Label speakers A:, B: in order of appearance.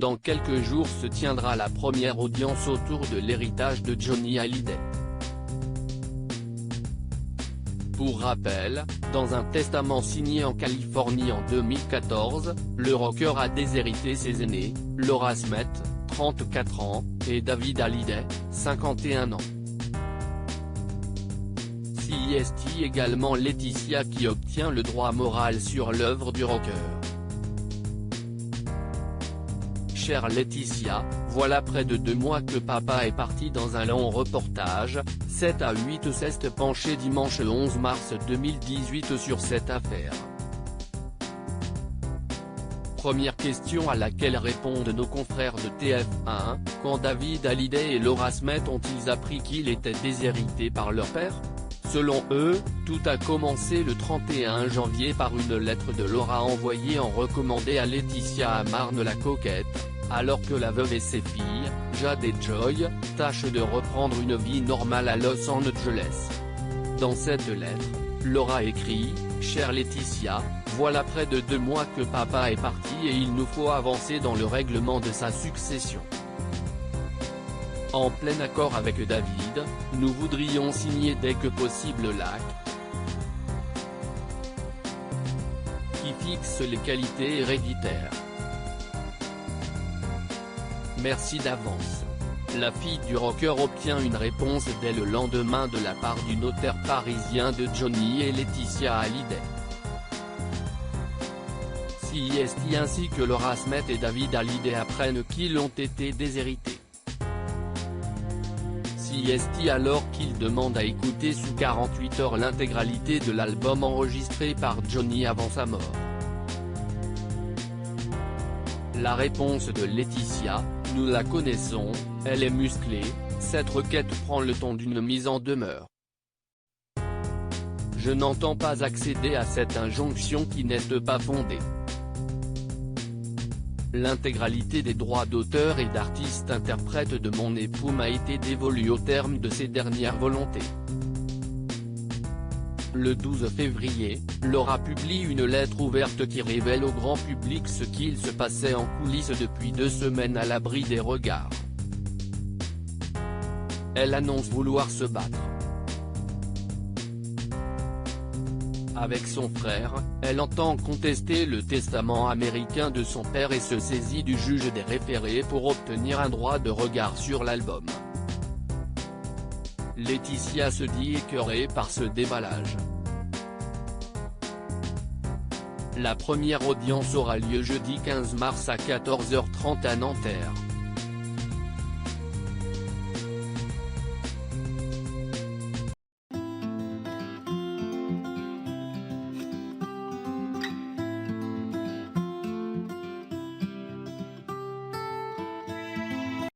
A: Dans quelques jours se tiendra la première audience autour de l'héritage de Johnny Hallyday. Pour rappel, dans un testament signé en Californie en 2014, le rocker a déshérité ses aînés, Laura Smith, 34 ans, et David Hallyday, 51 ans. CIST également Laetitia qui obtient le droit moral sur l'œuvre du rocker. Chère Laetitia, voilà près de 2 mois que papa est parti dans un long reportage, 7 à 8 s'est penché dimanche 11 mars 2018 sur cette affaire. Première question à laquelle répondent nos confrères de TF1, quand David Hallyday et Laura Smith ont-ils appris qu'il était déshérité par leur père? Selon eux, tout a commencé le 31 janvier par une lettre de Laura envoyée en recommandé à Laetitia à Marne-la-Coquette, alors que la veuve et ses filles, Jade et Joy, tâchent de reprendre une vie normale à Los Angeles. Dans cette lettre, Laura écrit « Chère Laetitia, voilà près de 2 mois que papa est parti et il nous faut avancer dans le règlement de sa succession. En plein accord avec David, nous voudrions signer dès que possible l'acte qui fixe les qualités héréditaires. Merci d'avance. » La fille du rocker obtient une réponse dès le lendemain de la part du notaire parisien de Johnny et Laetitia Hallyday. CIST ainsi que Laura Smith et David Hallyday apprennent qu'ils ont été déshérités. CIST alors qu'ils demandent à écouter sous 48 heures l'intégralité de l'album enregistré par Johnny avant sa mort. La réponse de Laetitia, nous la connaissons, elle est musclée, cette requête prend le ton d'une mise en demeure. Je n'entends pas accéder à cette injonction qui n'est pas fondée. L'intégralité des droits d'auteur et d'artiste-interprète de mon époux m'a été dévolue au terme de ses dernières volontés. Le 12 février, Laura publie une lettre ouverte qui révèle au grand public ce qu'il se passait en coulisses depuis 2 semaines à l'abri des regards. Elle annonce vouloir se battre. Avec son frère, elle entend contester le testament américain de son père et se saisit du juge des référés pour obtenir un droit de regard sur l'album. Laetitia se dit écœurée par ce déballage. La première audience aura lieu jeudi 15 mars à 14h30 à Nanterre.